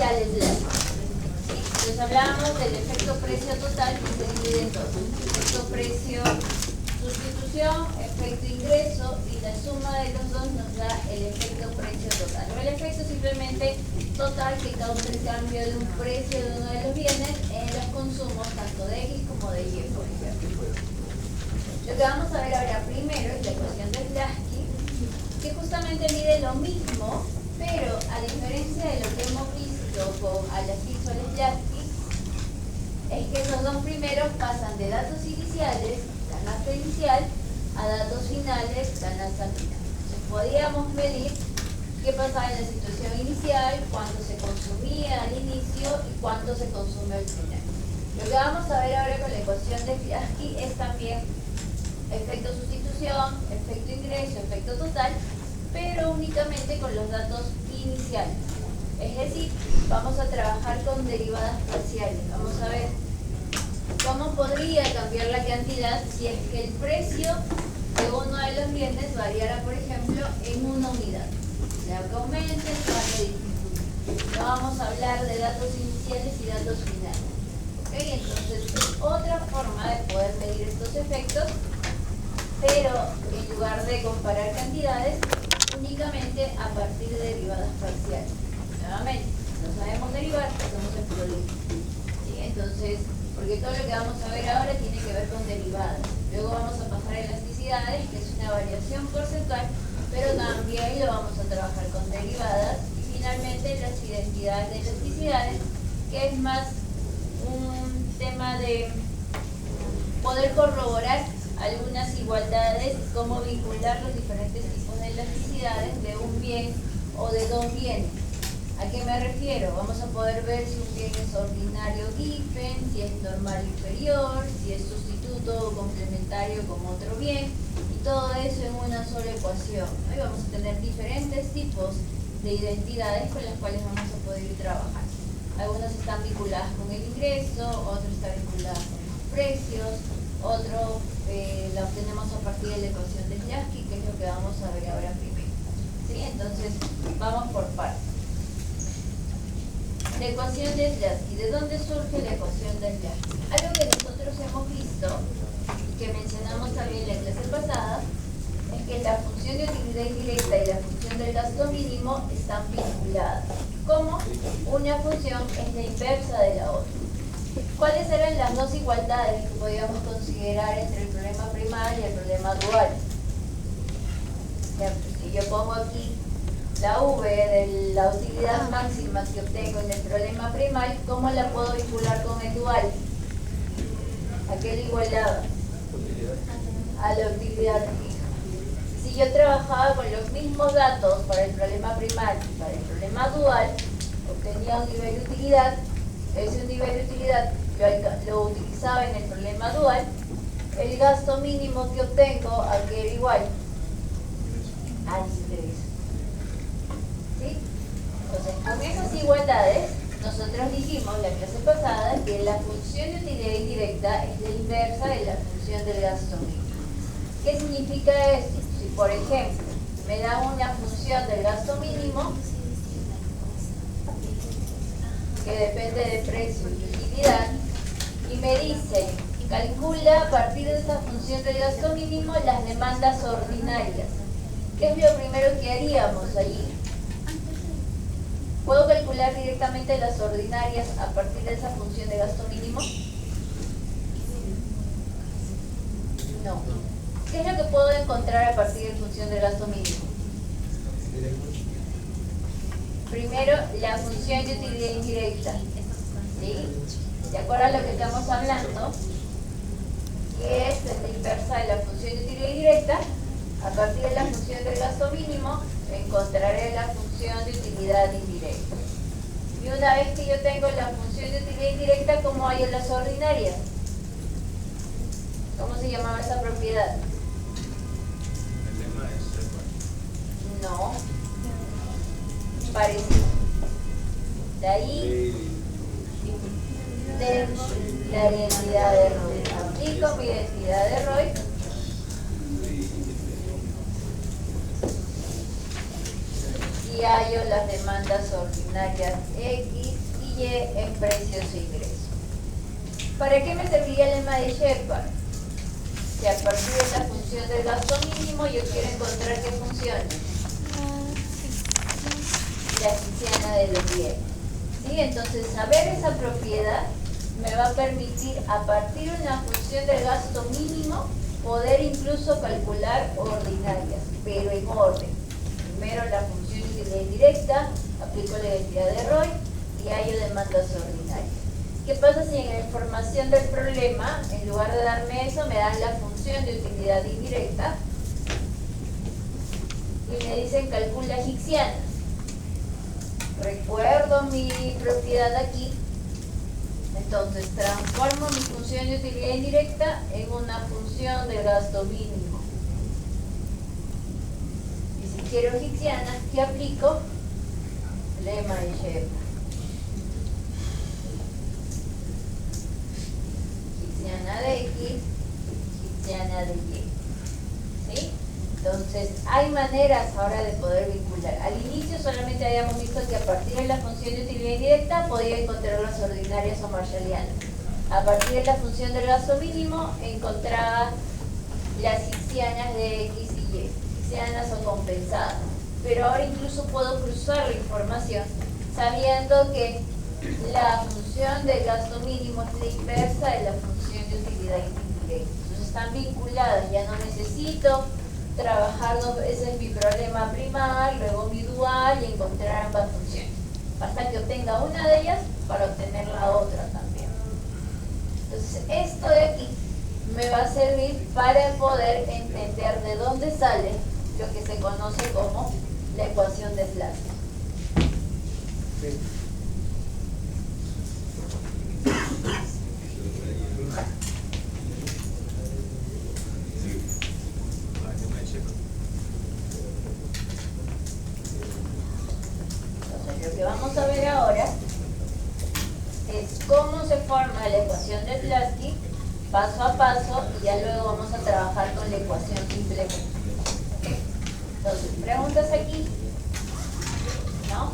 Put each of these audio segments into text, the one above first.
iniciales de las. Entonces hablábamos del efecto precio total que se divide en dos. Efecto precio sustitución, efecto ingreso, y la suma de los dos nos da el efecto precio total. O el efecto simplemente total que causa el cambio de un precio de uno de los bienes en los consumos tanto de X como de Y, por ejemplo. Lo que vamos a ver ahora primero es la ecuación de Blaschke, que justamente mide lo mismo, pero a diferencia de lo que hemos visto con Alaskis o Blaschke, es que esos dos primeros pasan de datos iniciales, canasta inicial, a datos finales, canasta final. Entonces podíamos medir qué pasaba en la situación inicial, cuánto se consumía al inicio y cuánto se consume al final. Lo que vamos a ver ahora con la ecuación de Blaschke es también efecto sustitución, efecto ingreso, efecto total, pero únicamente con los datos iniciales. Es decir, vamos a trabajar con derivadas parciales. Vamos a ver cómo podría cambiar la cantidad si es que el precio de uno de los bienes variara, por ejemplo, en una unidad. O sea, que aumente, se va a disminuir. No vamos a hablar de datos iniciales y datos finales. ¿Ok? Entonces, es otra forma de poder medir estos efectos, pero en lugar de comparar cantidades, únicamente a partir de derivadas parciales. Nuevamente, no sabemos derivar, hacemos el producto. ¿Sí? Entonces, porque todo lo que vamos a ver ahora tiene que ver con derivadas. Luego vamos a pasar a elasticidades, que es una variación porcentual, pero también lo vamos a trabajar con derivadas. Y finalmente las identidades de elasticidades, que es más un tema de poder corroborar algunas igualdades y cómo vincular los diferentes tipos de elasticidades de un bien o de dos bienes. ¿A qué me refiero? Vamos a poder ver si un bien es ordinario Giffen, si es normal inferior, si es sustituto o complementario con otro bien, y todo eso en una sola ecuación. Hoy vamos a tener diferentes tipos de identidades con las cuales vamos a poder trabajar. Algunas están vinculadas con el ingreso, otras están vinculadas con los precios, otro la obtenemos a partir de la ecuación de Blaschke, que es lo que vamos a ver ahora primero. ¿Sí? Entonces, vamos por partes. La ecuación de Blaschke. ¿De dónde surge la ecuación de Blaschke? Algo que nosotros hemos visto y que mencionamos también en la clase pasada es que la función de utilidad indirecta y la función del gasto mínimo están vinculadas. ¿Cómo? Una función es la inversa de la otra. ¿Cuáles eran las dos igualdades que podíamos considerar entre el problema primal y el problema dual? Si yo pongo aquí la V de la utilidad máxima que obtengo en el problema primal, ¿cómo la puedo vincular con el dual? ¿A qué le igualaba? A la utilidad fija. Si yo trabajaba con los mismos datos para el problema primal y para el problema dual, obtenía un nivel de utilidad. Ese nivel de utilidad lo utilizaba en el problema dual. El gasto mínimo que obtengo, ¿a qué era igual? Al ingreso. ¿Sí? Entonces, con esas igualdades, nosotros dijimos la clase pasada que la función de utilidad indirecta es la inversa de la función del gasto mínimo. ¿Qué significa esto? Si, por ejemplo, me da una función del gasto mínimo que depende de precio y utilidad, y me dice, calcula a partir de esa función del gasto mínimo las demandas ordinarias. ¿Qué es lo primero que haríamos allí? ¿Puedo calcular directamente las ordinarias a partir de esa función de gasto mínimo? No. ¿Qué es lo que puedo encontrar a partir de función del gasto mínimo? Primero, la función de utilidad indirecta. ¿Sí? ¿De acuerdo a lo que estamos hablando? Que es la inversa de la función de utilidad indirecta. A partir de la función del gasto mínimo, encontraré la función de utilidad indirecta. Y una vez que yo tengo la función de utilidad indirecta, ¿cómo hay en las ordinarias? ¿Cómo se llamaba esa propiedad? No. Parecido. De ahí, de la identidad de Roy. Aplico mi identidad de Roy. Y hallo las demandas ordinarias X Y en precios e ingresos. ¿Para qué me serviría el lema de Shepard? Que a partir de la función del gasto mínimo yo quiero encontrar qué funciona. La eficiencia de los bienes. ¿Sí? Entonces, saber esa propiedad me va a permitir, a partir de una función del gasto mínimo, poder incluso calcular ordinarias, pero en orden. Primero la función de utilidad indirecta, aplico la identidad de ROI y hallo demandas ordinarias. ¿Qué pasa si en la información del problema, en lugar de darme eso, me dan la función de utilidad indirecta y me dicen calcula hicksianas? Recuerdo mi propiedad aquí, entonces transformo mi función de utilidad indirecta en una función de gasto mínimo. Y si quiero hicksianas, ¿qué aplico? Lema de Shepard. Hicksiana de X, hicksiana de Y. ¿Sí? Entonces, hay maneras ahora de poder vincular. Al inicio solamente habíamos visto que a partir de la función de utilidad indirecta podía encontrar las ordinarias o marshallianas. A partir de la función del gasto mínimo encontraba las hicksianas de X y Y. Hicksianas o compensadas. Pero ahora incluso puedo cruzar la información sabiendo que la función del gasto mínimo es la inversa de la función de utilidad indirecta. Entonces están vinculadas, ya no necesito trabajar dos veces mi problema primal, luego mi dual y encontrar ambas funciones. Basta que obtenga una de ellas para obtener la otra también. Entonces esto de aquí me va a servir para poder entender de dónde sale lo que se conoce como la ecuación de Slater. Sí. Lo que vamos a ver ahora es cómo se forma la ecuación de Tlatzky paso a paso y ya luego vamos a trabajar con la ecuación simplemente. Entonces, preguntas aquí, ¿no?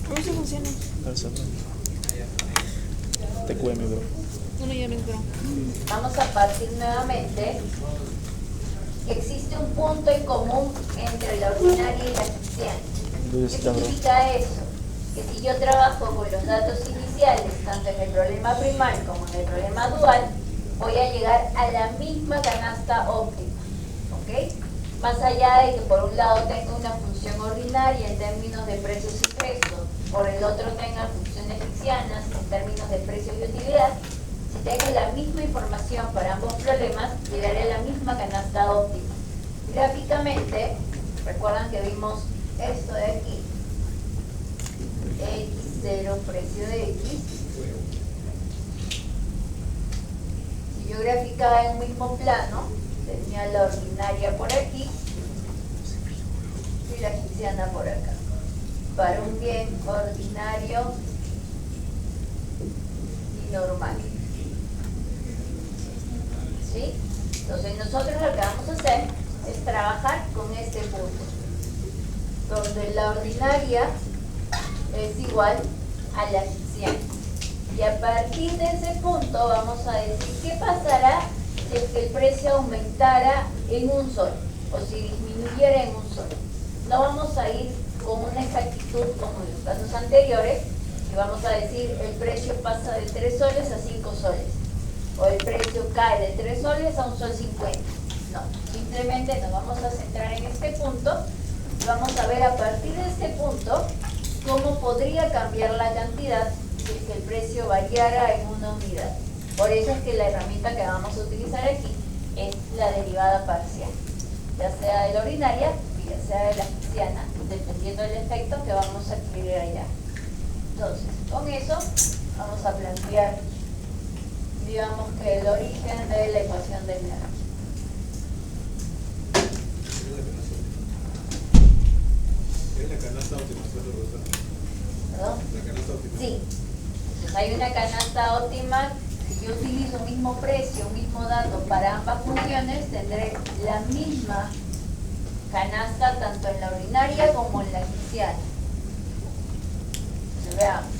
¿Cómo se funciona? TQM, bro. No, ya no entró. Vamos a partir nuevamente que existe un punto en común entre la ordinaria y la hicksiana. ¿Qué significa eso? Que si yo trabajo con los datos iniciales, tanto en el problema primal como en el problema dual, voy a llegar a la misma canasta óptima. ¿Ok? Más allá de que por un lado tenga una función ordinaria en términos de precios y ingresos, por el otro tenga funciones hicksianas en términos de precios y utilidad, si tengo la misma información para ambos problemas, llegaré a la misma canasta óptima. Gráficamente, recuerdan que vimos esto de aquí, X0 precio de X. Si yo graficaba en un mismo plano, tenía la ordinaria por aquí y la hicksiana por acá. Para un bien ordinario y normal. ¿Sí? Entonces nosotros lo que vamos a hacer es trabajar con este punto, donde la ordinaria es igual a la hicksiana. Y a partir de ese punto vamos a decir qué pasará si es que el precio aumentara en un sol o si disminuyera en un sol. No vamos a ir con una exactitud como en los casos anteriores y vamos a decir el precio pasa de 3 soles a 5 soles o el precio cae de 3 soles a 1,50 sol. No, simplemente nos vamos a centrar en este punto y vamos a ver a partir de este punto cómo podría cambiar la cantidad si es que el precio variara en una unidad. Por eso es que la herramienta que vamos a utilizar aquí es la derivada parcial, ya sea de la ordinaria y ya sea de la hicksiana, dependiendo del efecto que vamos a adquirir allá. Entonces, con eso vamos a plantear, digamos que el origen de la ecuación de Slater. canasta óptima, ¿estás seguro? ¿Perdón? La canasta óptima. Sí. Entonces hay una canasta óptima. Si yo utilizo un mismo precio, un mismo dato para ambas funciones, tendré la misma canasta tanto en la ordinaria como en la egipciana. Entonces, veamos.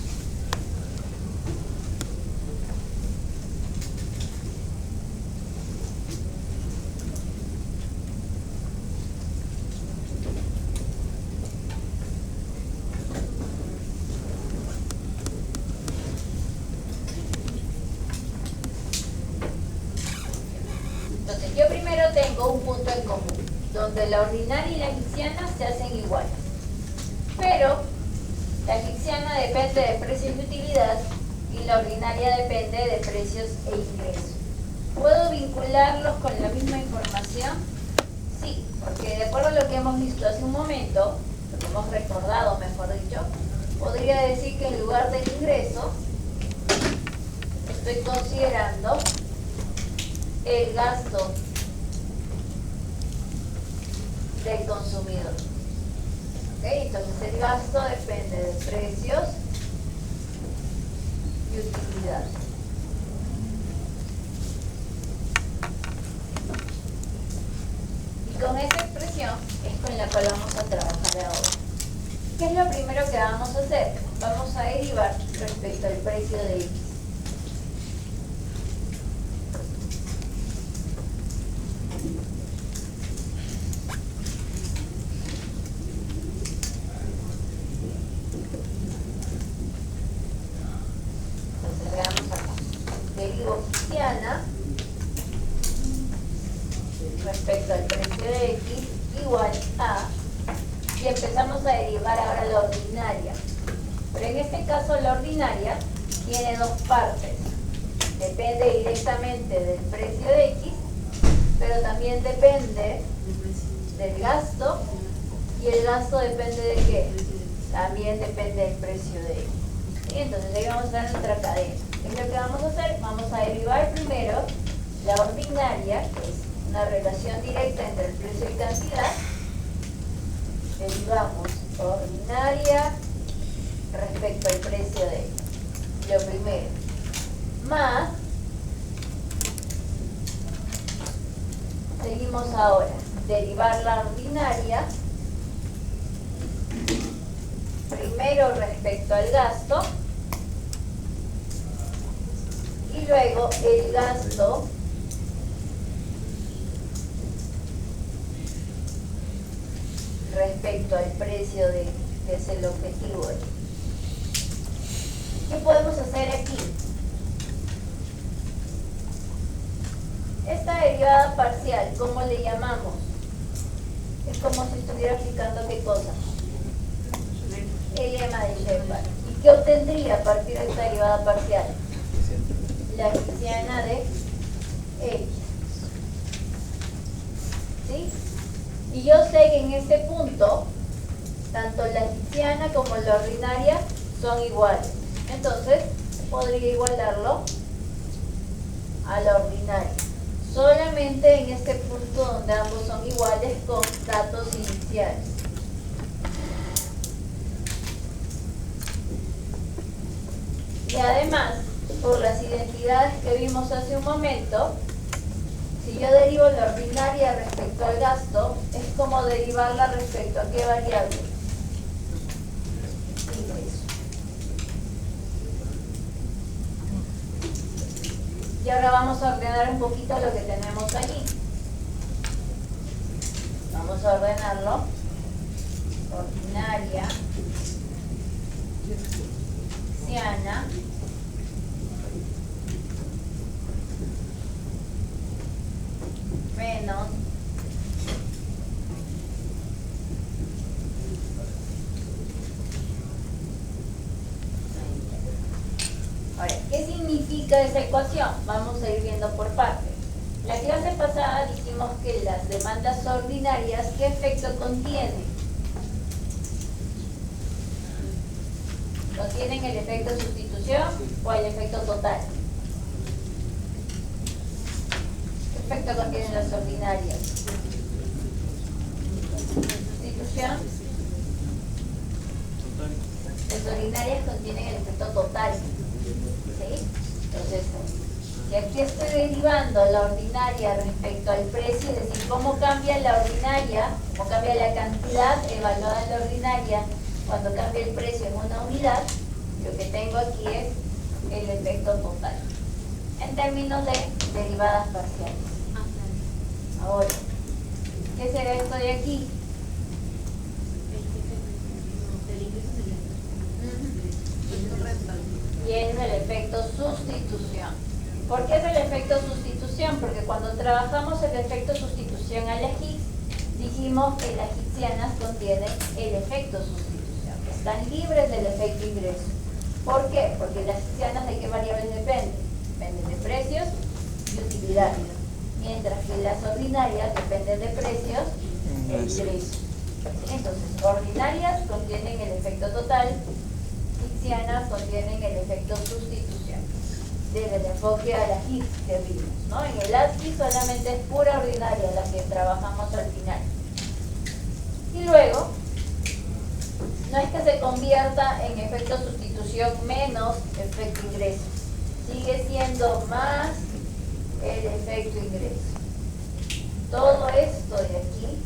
Entonces, yo primero tengo un punto en común, donde la ordinaria y la egipciana se hacen iguales. Pero la egipciana depende de precios y utilidad y la ordinaria depende de precios e ingresos. ¿Puedo vincularlos con la misma información? Sí, porque de acuerdo a lo que hemos visto hace un momento, lo que hemos recordado, mejor dicho, podría decir que en lugar del ingreso estoy considerando el gasto del consumidor. ¿Okay? Entonces el gasto depende de precios y utilidad. Y con esa expresión es con la cual vamos a trabajar ahora. ¿Qué es lo primero que vamos a hacer? Vamos a derivar respecto al precio de X. Entonces veamos acá. Derivo egipciana respecto al precio de X igual a, y empezamos a derivar ahora la ordinaria. Pero en este caso la ordinaria tiene dos partes. Depende directamente del precio de X, pero también depende del gasto, y el gasto depende de qué? También depende del precio de X. ¿Sí? Entonces ahí vamos a ver nuestra cadena. ¿Qué es lo que vamos a hacer? Vamos a derivar primero la ordinaria, que es una relación directa entre el precio y cantidad. Derivamos ordinaria respecto al precio de X. Lo primero. Más, seguimos ahora, derivar la ordinaria, primero respecto al gasto, y luego el gasto respecto al precio de, que es el objetivo. ¿Qué podemos hacer aquí? Esta derivada parcial, ¿cómo le llamamos? Es como si estuviera explicando qué cosa. El lema de Shepard. ¿Y qué obtendría a partir de esta derivada parcial? La egipciana de X. ¿Sí? Y yo sé que en este punto, tanto la egipciana como la ordinaria son iguales. Entonces, podría igualarlo a la ordinaria. Solamente en este punto donde ambos son iguales con datos iniciales. Y además, por las identidades que vimos hace un momento, si yo derivo la ordinaria respecto al gasto, es como derivarla respecto a qué variable. Ingreso. Y ahora vamos a ordenar un poquito lo que tenemos allí. Vamos a ordenarlo. Ordinaria, egipciana, menos ahora, ¿qué significa esa ecuación? Vamos a ir viendo por partes. La clase pasada dijimos que las demandas ordinarias, ¿qué efecto contienen? ¿No tienen el efecto de sustitución o el efecto total? ¿Qué efecto contienen las ordinarias? Sustitución las ordinarias contienen el efecto total. ¿Sí? Entonces, si aquí estoy derivando la ordinaria respecto al precio, es decir, cómo cambia la ordinaria, cómo cambia la cantidad evaluada en la ordinaria cuando cambia el precio en una unidad, lo que tengo aquí es el efecto total, en términos de derivadas parciales. Ahora, ¿qué será esto de aquí? Y es el efecto sustitución. ¿Por qué es el efecto sustitución? Porque cuando trabajamos el efecto sustitución a las Higgs, dijimos que las higsianas contienen el efecto sustitución, que están libres del efecto ingreso. ¿Por qué? Porque las higsianas, ¿de qué variables dependen? Dependen de precios y utilidad, mientras que las ordinarias dependen de precios e ingreso. Entonces, ordinarias contienen el efecto total, higsianas contienen el efecto sustitución. Desde el enfoque a la Higgs que vimos, ¿no? En el ASCII solamente es pura ordinaria la que trabajamos al final. Y luego, no es que se convierta en efecto sustitución menos efecto ingreso, sigue siendo más el efecto ingreso. Todo esto de aquí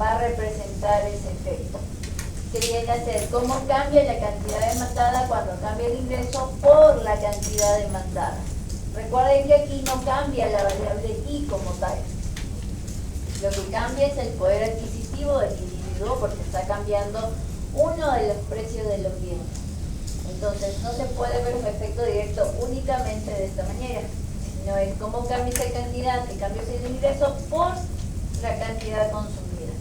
va a representar ese efecto, que viene a ser cómo cambia la cantidad demandada cuando cambia el ingreso por la cantidad demandada. Recuerden que aquí no cambia la variable I como tal. Lo que cambia es el poder adquisitivo del individuo, porque está cambiando uno de los precios de los bienes. Entonces no se puede ver un efecto directo únicamente de esta manera, sino es cómo cambia esa cantidad, que cambia ese ingreso por la cantidad consumida,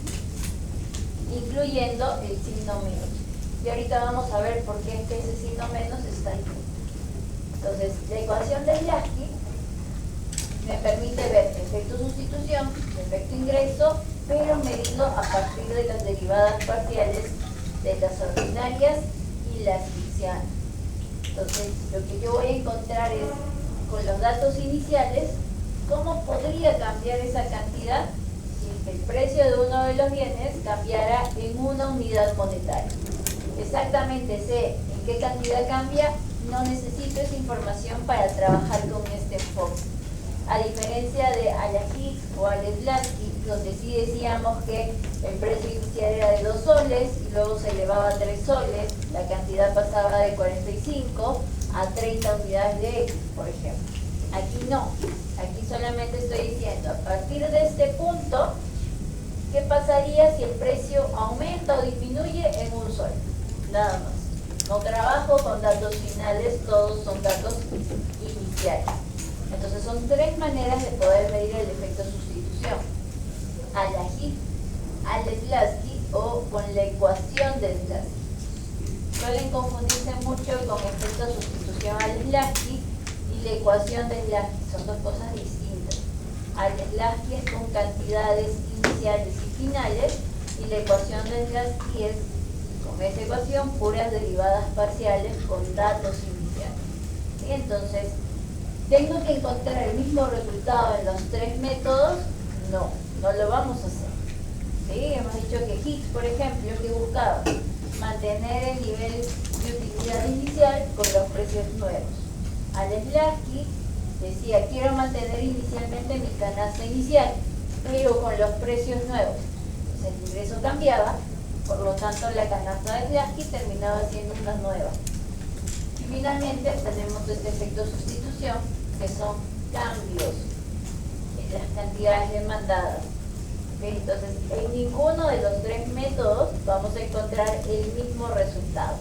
incluyendo el signo menos. Y ahorita vamos a ver por qué es que ese signo menos está ahí. Entonces, la ecuación de Slasky me permite ver efecto sustitución, efecto ingreso, pero medirlo a partir de las derivadas parciales de las ordinarias y las higsianas. Entonces, lo que yo voy a encontrar es, con los datos iniciales, cómo podría cambiar esa cantidad si el precio de uno de los bienes cambiara en una unidad monetaria. Exactamente sé en qué cantidad cambia, no necesito esa información para trabajar con este enfoque. A diferencia de a la Higgs o al Slasky, donde sí decíamos que el precio inicial era de 2 soles y luego se elevaba a 3 soles, la cantidad pasaba de 45 a 30 unidades de X, por ejemplo. Aquí no, aquí solamente estoy diciendo, a partir de este punto, ¿qué pasaría si el precio aumenta o disminuye en 1 sol? Nada más. No trabajo con datos finales, todos son datos iniciales. Entonces son 3 maneras de poder medir el efecto sustitución: a la Higgs, al Slasky o con la ecuación del Slasky. Suelen confundirse mucho con efecto sustitución al Slasky y la ecuación del Slasky, son 2 cosas distintas. Al Slasky es con cantidades iniciales y finales, y la ecuación del Slasky es, con esa ecuación, puras derivadas parciales con datos iniciales. ¿Sí? Entonces, ¿tengo que encontrar el mismo resultado en los 3 métodos? No, no lo vamos a hacer. ¿Sí? Hemos dicho que Higgs, por ejemplo, que buscaba mantener el nivel de utilidad inicial con los precios nuevos. Al Slasky decía, quiero mantener inicialmente mi canasta inicial, pero con los precios nuevos. Entonces el ingreso cambiaba, por lo tanto la canasta de Slasky terminaba siendo una nueva. Y finalmente tenemos este efecto sustitución, que son cambios en las cantidades demandadas. ¿Okay? Entonces, en ninguno de los 3 métodos vamos a encontrar el mismo resultado,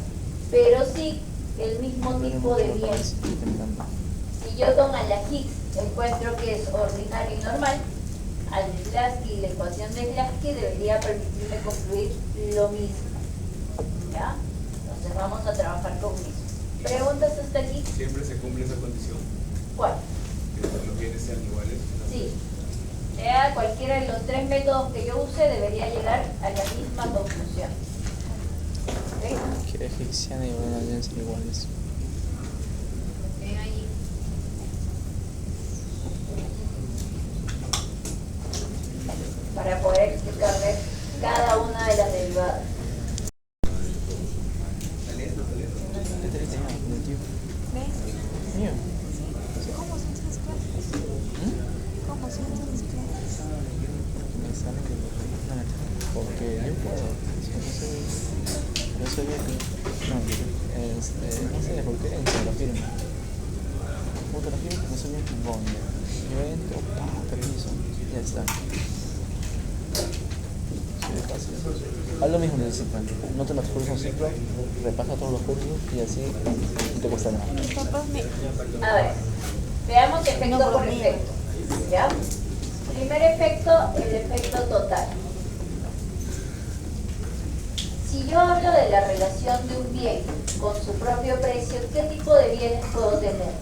pero sí el mismo tipo de bien. Si yo con a la Higgs encuentro que es ordinario y normal, al Slasky, la ecuación de Slasky debería permitirme concluir lo mismo. ¿Ya? Entonces vamos a trabajar con eso. ¿Preguntas hasta aquí? Siempre se cumple esa condición, ¿Cuál? que los bienes sean iguales. Sí. Sea cualquiera de los 3 métodos que yo use, debería llegar a la misma conclusión. ¿Ok? Que egipciana y ordinaria son iguales. Ahí. Para poder explicarles cada una de las derivadas. sabía que. No, no sé por qué se lo firma. Puta, la firma que no sabía que bon. Yo entro, permiso, y ya está. Sí, es fácil. Haz lo mismo necesitan. No te metas cursos ciclo, repasa todos los cursos y así no te cuesta nada. Mis papás me... A ver, veamos efecto No, por por mí. efecto. ¿Ya? Primer efecto, el efecto total. Si yo hablo de la relación de un bien con su propio precio, ¿qué tipo de bienes puedo tener?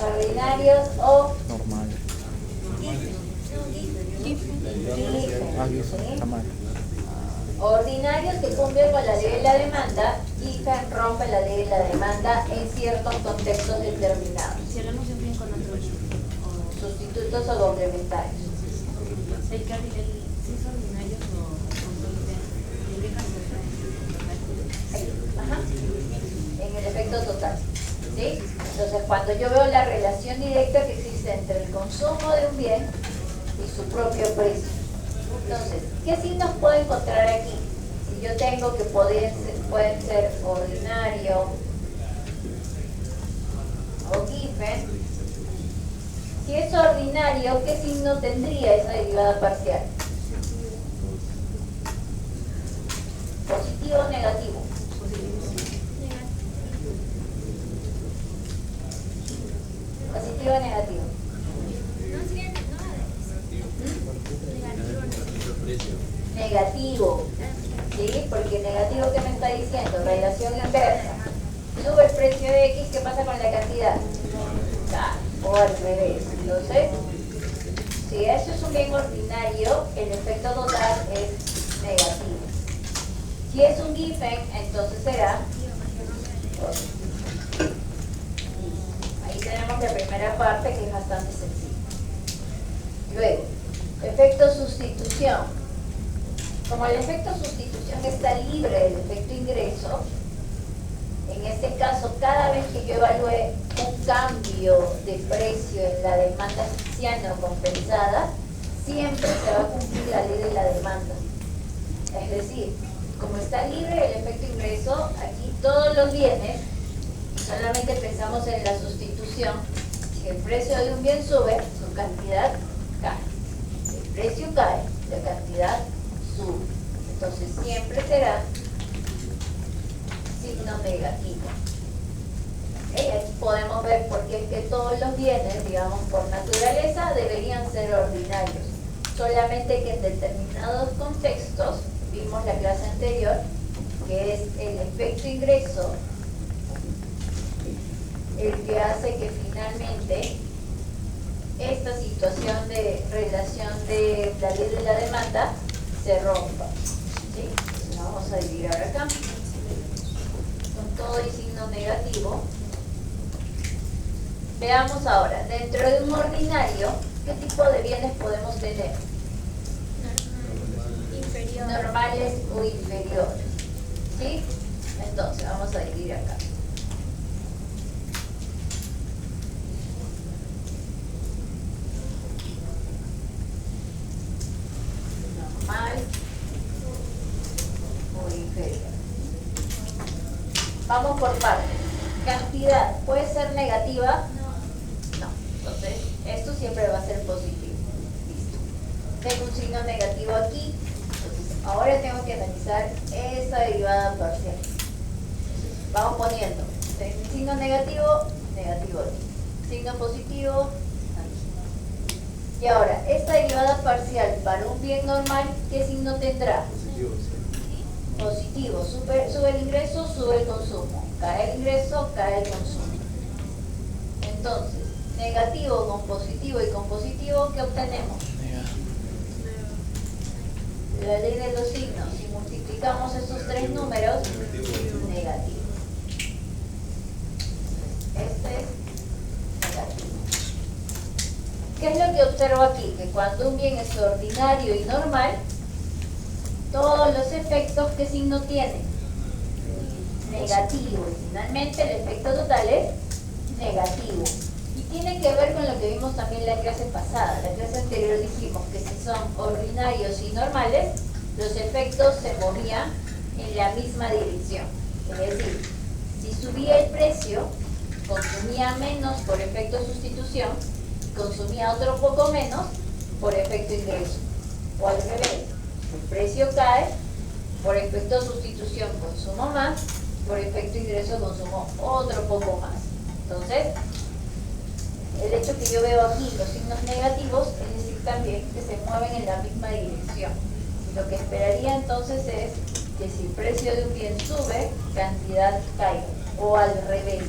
Ordinarios o Normal. Ah, IFE. eso, está mal. Ordinarios que cumplen con la ley de la demanda, IFE rompe la ley de la demanda en ciertos contextos determinados. Si hablamos de un bien con otro o Sustitutos o complementarios. el que si es ordinario o el deja Ajá. En el efecto total. ¿Sí? Entonces, cuando yo veo la relación directa que existe entre el consumo de un bien y su propio precio. Entonces, ¿qué signos puedo encontrar aquí? Si yo tengo que pueden ser ordinario o given, si es ordinario, ¿qué signo tendría esa derivada parcial? ¿Positivo o negativo? ¿Positivo o negativo? Negativo. ¿Sí? Porque negativo, ¿qué me está diciendo? Relación inversa. Sube el precio de X, ¿qué pasa con la cantidad? O al revés. Entonces, si eso es un bien ordinario, el efecto total es negativo. Si es un given, entonces será positivo. Ahí tenemos la primera parte, que es bastante sencilla. Luego, efecto sustitución. Como el efecto sustitución está libre del efecto ingreso, en este caso, cada vez que yo evalúe un cambio de precio en la demanda asfixiante o compensada, siempre se va a cumplir la ley de la demanda. Es decir, como está libre el efecto ingreso, aquí todos los bienes, solamente pensamos en la sustitución. Si el precio de un bien sube, su cantidad cae. Si el precio cae, la cantidad sube. Entonces siempre será signo negativo. ¿Okay? Aquí podemos ver por qué es que todos los bienes, digamos por naturaleza, deberían ser ordinarios. Solamente que en determinados contextos, vimos la clase anterior, que es el efecto ingreso, el que hace que finalmente esta situación de relación de la ley de la demanda se rompa. ¿Sí? Entonces la vamos a dividir ahora acá. Con todo y signo negativo. Veamos ahora, dentro de un ordinario, ¿qué tipo de bienes podemos tener? Normales o inferiores. ¿Sí? Entonces, vamos a dividir acá. Normal o inferior. Vamos por partes. Cantidad, ¿puede ser negativa? No. Entonces, esto siempre va a ser positivo. Listo. Tengo un signo negativo aquí. Entonces, ahora tengo que analizar esa derivada parcial. Vamos poniendo. Signo negativo, negativo aquí. Signo positivo, aquí. Y ahora, esta derivada parcial para un bien normal, ¿qué signo tendrá? Positivo, sí. Positivo. Sube el ingreso, sube el consumo. Cae el ingreso, cae el consumo. Entonces, negativo con positivo y con positivo, ¿qué obtenemos? La ley de los signos. Si multiplicamos estos tres números, negativo. Este es negativo. ¿Qué es lo que observo aquí? Que cuando un bien es ordinario y normal, todos los efectos, ¿qué signo tienen? Negativo. Y finalmente el efecto total es negativo. Y tiene que ver con lo que vimos también en la clase pasada. La clase anterior dijimos que si son ordinarios y normales, los efectos se movían en la misma dirección. Es decir, si subía el precio, consumía menos por efecto sustitución, consumía otro poco menos por efecto ingreso. O al revés, el precio cae, por efecto sustitución consumo más, por efecto ingreso consumo otro poco más. Entonces, el hecho que yo veo aquí los signos negativos es decir también que se mueven en la misma dirección. Lo que esperaría entonces es que si el precio de un bien sube, cantidad caiga, o al revés.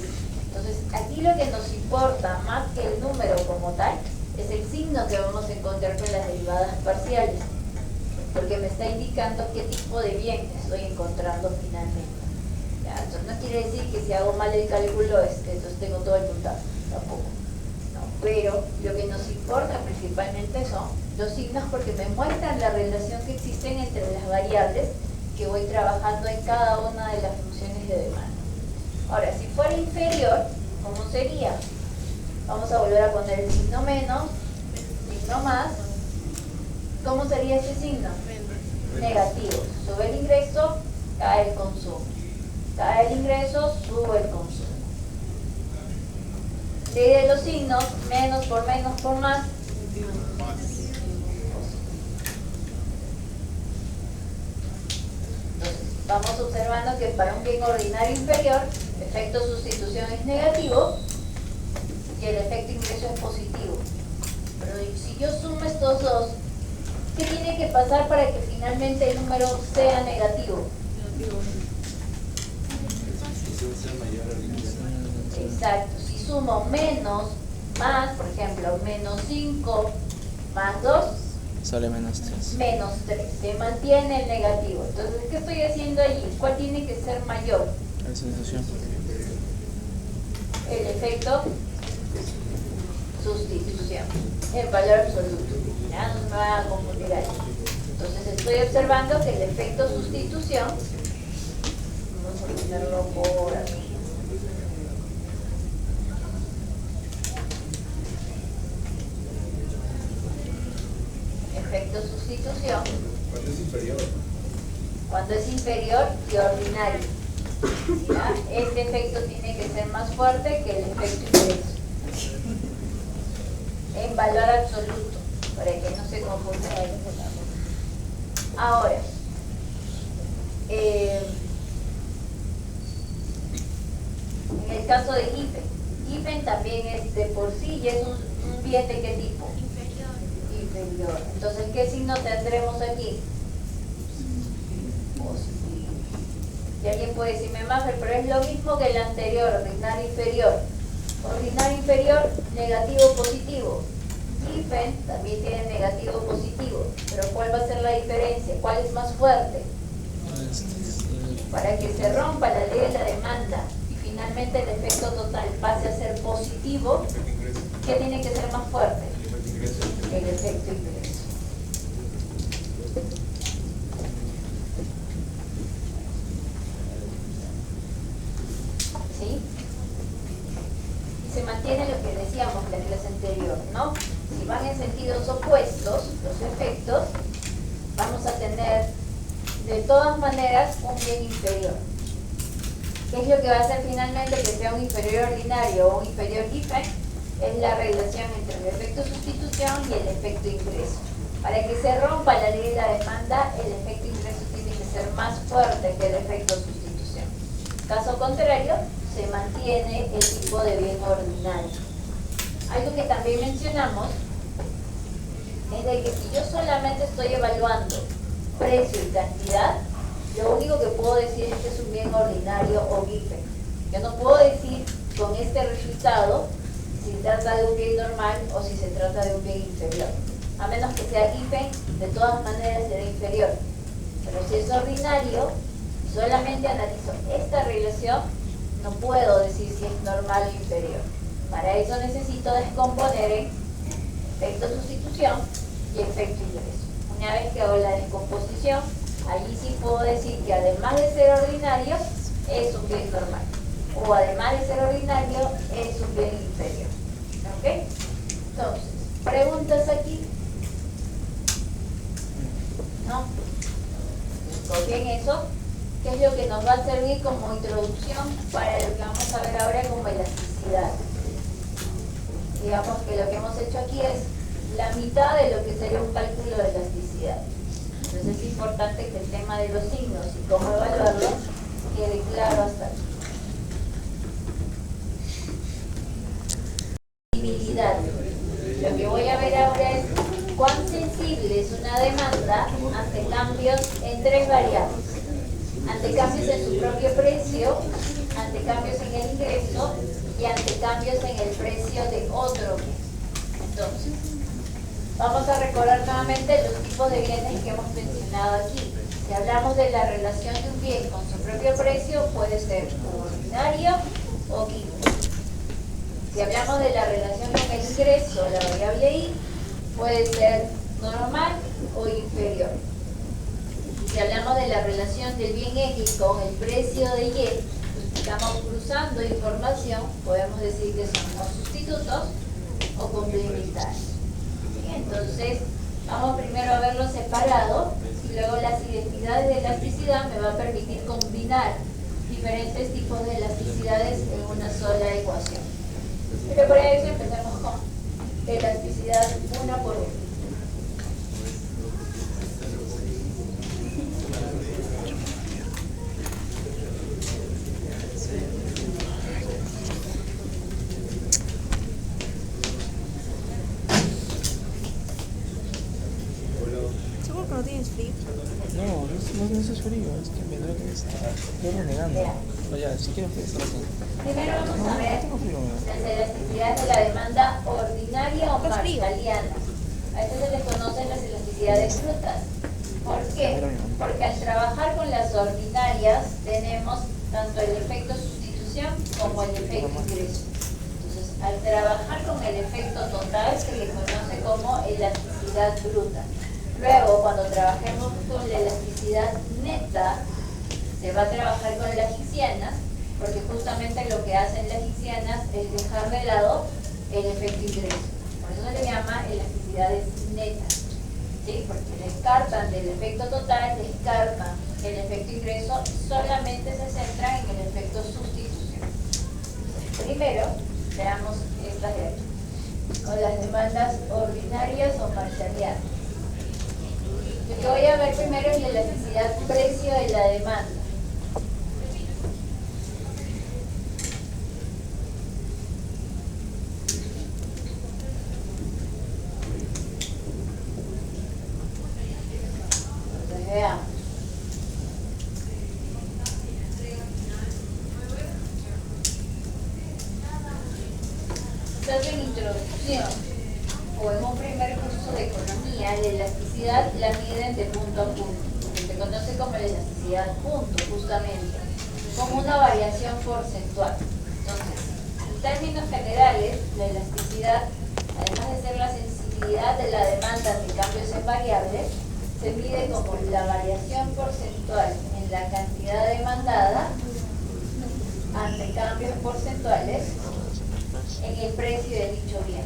Entonces, aquí lo que nos importa más que el número como tal es el signo que vamos a encontrar con las derivadas parciales, porque me está indicando qué tipo de bien estoy encontrando finalmente. ¿Ya? Entonces, no quiere decir que si hago mal el cálculo, entonces tengo todo el puntaje, tampoco. No, pero lo que nos importa principalmente son los signos porque me muestran la relación que existen entre las variables que voy trabajando en cada una de las funciones de demanda. Ahora, si fuera inferior, ¿cómo sería? Vamos a volver a poner el signo menos, signo más. ¿Cómo sería este signo? Negativo. Sube el ingreso, cae el consumo. Cae el ingreso, sube el consumo. Ley de los signos, menos por más. Entonces, vamos observando que para un bien ordinario inferior, el efecto sustitución es negativo y el efecto ingreso es positivo. Pero si yo sumo estos dos, ¿qué tiene que pasar para que finalmente el número sea negativo? Exacto. Si sumo menos, más, por ejemplo, menos 5 más 2, Sale menos 3. menos 3. Se mantiene el negativo. Entonces, ¿qué estoy haciendo allí? ¿Cuál tiene que ser mayor? La sustitución. El efecto sustitución, el valor absoluto. Ya no me va a confundir ahí. Entonces estoy observando que el efecto sustitución, vamos a ponerlo por aquí. Efecto sustitución. ¿Cuándo es inferior? Cuando es inferior y ordinario. ¿Ya? Este efecto tiene que ser más fuerte que el efecto ingreso. En valor absoluto, para que no se confundan ahí. Ahora, en el caso de IFEN también es de por sí y es un bien de qué tipo? Inferior. Entonces, ¿qué signo tendremos aquí? Positivo. Y alguien puede decirme más, pero es lo mismo que el anterior, ordinario inferior. Ordinario inferior, negativo positivo. IFEN también tiene negativo positivo, pero ¿cuál va a ser la diferencia? ¿Cuál es más fuerte? Para que se rompa la ley de la demanda y finalmente el efecto total pase a ser positivo, ¿qué tiene que ser más fuerte? El efecto ingreso. ¿Sí? Y se mantiene lo que decíamos en la clase anterior, ¿no? Si van en sentidos opuestos, los efectos, vamos a tener de todas maneras un bien inferior. ¿Qué es lo que va a hacer finalmente que sea un inferior ordinario o un inferior IFEN? Es la relación entre el efecto sustitución y el efecto ingreso. Para que se rompa la ley de la demanda, el efecto ingreso tiene que ser más fuerte que el efecto sustitución. Caso contrario, se mantiene el tipo de bien ordinario. Algo que también mencionamos es de que si yo solamente estoy evaluando precio y cantidad, lo único que puedo decir es que es un bien ordinario o IFEN. Yo no puedo decir con este resultado si se trata de un bien normal o si se trata de un bien inferior. A menos que sea IFEN, de todas maneras será inferior. Pero si es ordinario, solamente analizo esta relación, no puedo decir si es normal o inferior. Para eso necesito descomponer en efecto sustitución y efecto ingreso. Una vez que hago la descomposición, allí sí puedo decir que además de ser ordinario, es un bien normal. O además de ser ordinario, es un bien inferior. ¿Ok? Entonces, ¿preguntas aquí? ¿No? Copien eso, que es lo que nos va a servir como introducción para lo que vamos a ver ahora como elasticidad. Digamos que lo que hemos hecho aquí es la mitad de lo que sería un cálculo de elasticidad. Entonces es importante que el tema de los signos y cómo evaluarlos quede claro hasta aquí. Sensibilidad. Lo que voy a ver ahora es cuán sensible es una demanda ante cambios en tres variables. Ante cambios en su propio precio, ante cambios en el ingreso y ante cambios en el precio de otro bien. Entonces, vamos a recordar nuevamente los tipos de bienes que hemos mencionado aquí. Si hablamos de la relación de un bien con su propio precio, puede ser ordinario o quinto. Si hablamos de la relación con el ingreso, la variable I, puede ser normal o inferior. Si hablamos de la relación del bien X con el precio de Y, estamos cruzando información, podemos decir que son o sustitutos o complementarios. Entonces, vamos primero a verlo separado y luego las identidades de elasticidad me va a permitir combinar diferentes tipos de elasticidades en una sola ecuación. Pero para eso empezamos con elasticidad una por una. ¿Seguro que no tienes frío? No es frío, es que me duele la cabeza. Estoy renegando. No, ya, si quieres puedes estar haciendo. Primero vamos a ver Tengo frío, las elasticidades de la demanda ordinaria o marshalliana. A esto se les conocen las elasticidades brutas. ¿Por qué? Porque al trabajar con las ordinarias tenemos tanto el efecto sustitución como el efecto ingreso. Entonces, al trabajar con el efecto total se le conoce como elasticidad bruta. Luego, cuando trabajemos con la elasticidad neta, se va a trabajar con las hicienas, porque justamente lo que hacen las hicienas es dejar de lado el efecto ingreso. Por eso se le llama elasticidades netas, ¿sí? Porque descartan del efecto total, descartan el efecto ingreso y solamente se centran en el efecto sustitución. Primero, veamos estas de aquí, con las demandas ordinarias o marshallianas. Lo que voy a ver primero es la elasticidad precio de la demanda. Entonces veamos. Entonces, en introducción o en un primer curso de economía, la elasticidad la miden de punto a punto, que se conoce como la elasticidad punto, justamente, como una variación porcentual. Entonces, en términos generales, la elasticidad, además de ser la sensibilidad de la demanda ante cambios en variables, se mide como la variación porcentual en la cantidad demandada ante cambios porcentuales en el precio de dicho bien.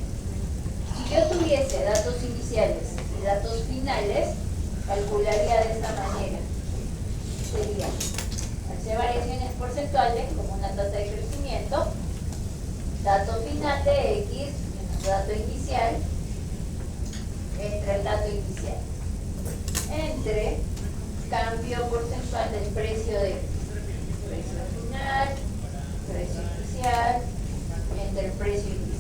Si yo tuviese datos iniciales y datos finales, calcularía de esta manera. Sería, al ser variaciones porcentuales, como una tasa de crecimiento, dato final de X menos dato inicial, entre el dato inicial, entre cambio porcentual del precio de precio final, precio inicial, entre el precio inicial.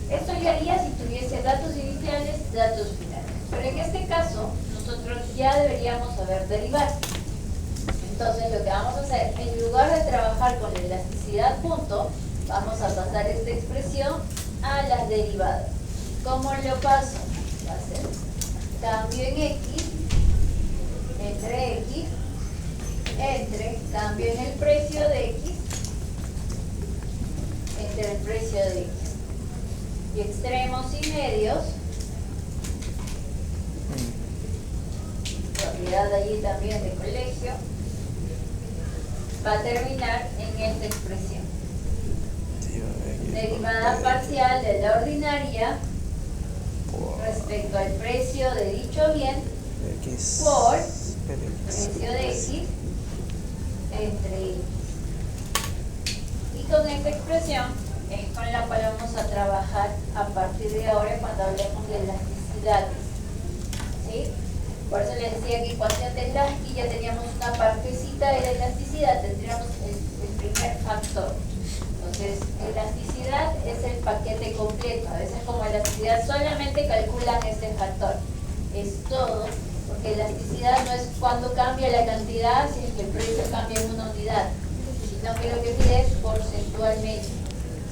Esto yo haría si tuviese datos iniciales, datos finales. Pero en este caso, nosotros ya deberíamos saber derivar. Entonces, lo que vamos a hacer, en lugar de trabajar con la elasticidad punto, vamos a pasar esta expresión a las derivadas. ¿Cómo lo paso? Va a ser cambio en X, entre cambio en el precio de X, entre el precio de X. Y extremos y medios, propiedad allí también de colegio, va a terminar en esta expresión. Derivada parcial de la ordinaria respecto al precio de dicho bien por precio de X entre X. Y con esta expresión es con la cual vamos a trabajar a partir de ahora cuando hablemos de elasticidades. ¿Sí? Por eso les decía que ecuación de Lasky ya teníamos una partecita de la elasticidad, tendríamos el primer factor. Entonces, elasticidad es el paquete completo. A veces como elasticidad solamente calculan este factor. Es todo, porque elasticidad no es cuando cambia la cantidad, sino que el precio cambia en una unidad, sino que lo que pide es porcentualmente.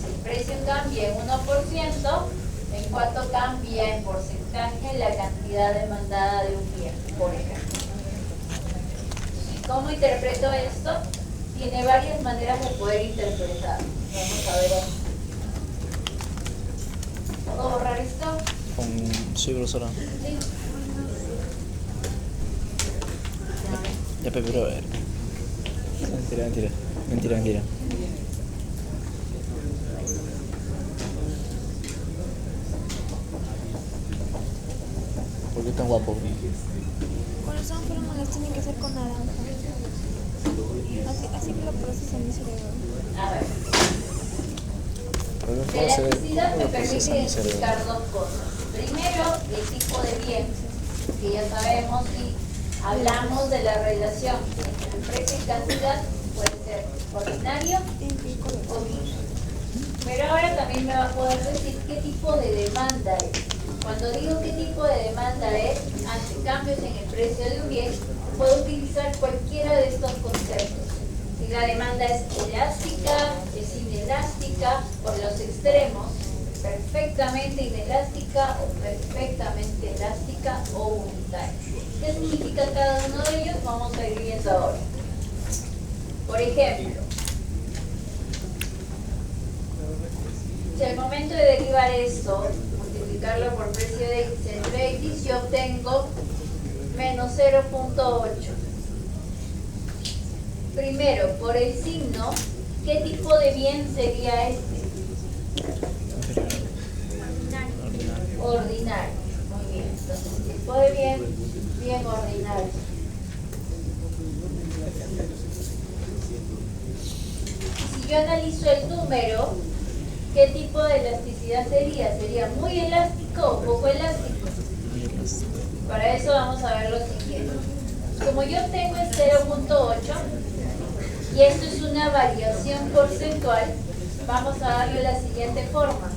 Si el precio cambia en 1%, ¿en cuánto cambia en porcentaje la cantidad demandada de un bien, por ejemplo? ¿Cómo interpreto esto? Tiene varias maneras de poder interpretar. Vamos a ver aquí. ¿Puedo borrar esto? Sí, profesora. Sí. Ya, pero a ver. Mentira. ¿Por qué tan guapo? Cuando son fórmulas tienen que ser con naranja. Así que lo procesa mi cerebro. A ver. ¿Cómo La elasticidad me lo permite procesa mi cerebro? identificar dos cosas. Primero, el tipo de bien, que ya sabemos si hablamos de la relación entre precio y cantidad, puede ser ordinario o bien. Pero ahora también me va a poder decir qué tipo de demanda es. Cuando digo qué tipo de demanda es, ante cambios en el precio de un bien, puedo utilizar cualquiera de estos conceptos. Si la demanda es elástica, es inelástica, por los extremos, perfectamente inelástica o perfectamente elástica o unitaria. ¿Qué significa cada uno de ellos? Vamos a ir viendo ahora. Por ejemplo, si al momento de derivar esto, multiplicarlo por precio de X entre X, yo obtengo menos 0.8. Primero, por el signo, ¿qué tipo de bien sería este? Ordinario. Muy bien. Entonces, tipo de bien ordinario. Si yo analizo el número, ¿qué tipo de elasticidad sería? ¿Sería muy elástico o poco elástico? Para eso vamos a ver lo siguiente. Como yo tengo el 0.8 y esto es una variación porcentual, vamos a darle la siguiente forma.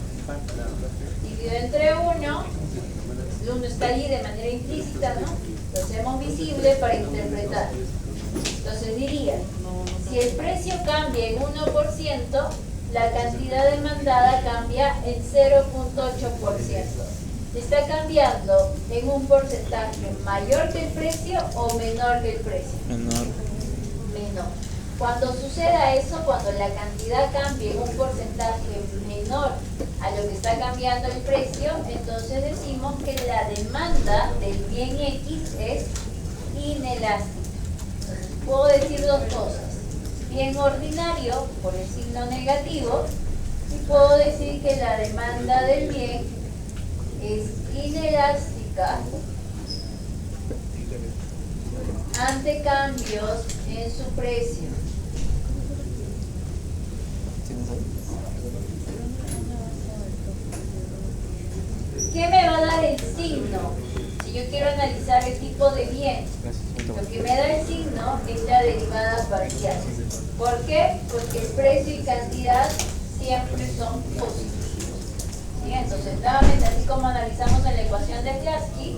Divido entre 1, el 1 está allí de manera implícita, ¿no? Lo hacemos visible para interpretar. Entonces diría, si el precio cambia en 1%, la cantidad demandada cambia en 0.8%. ¿Está cambiando en un porcentaje mayor que el precio o menor que el precio? Menor. Menor. Cuando suceda eso, cuando la cantidad cambie en un porcentaje menor a lo que está cambiando el precio, entonces decimos que la demanda del bien X es inelástica. Puedo decir dos cosas. Bien ordinario por el signo negativo y puedo decir que la demanda del bien es inelástica ante cambios en su precio. ¿Tienes ahí? ¿Qué me va a dar el signo? Si yo quiero analizar el tipo de bien, lo que me da el signo es la derivada parcial. ¿Por qué? Porque el precio y cantidad siempre son positivos. ¿Sí? Entonces, nuevamente, así como analizamos en la ecuación de Lasky,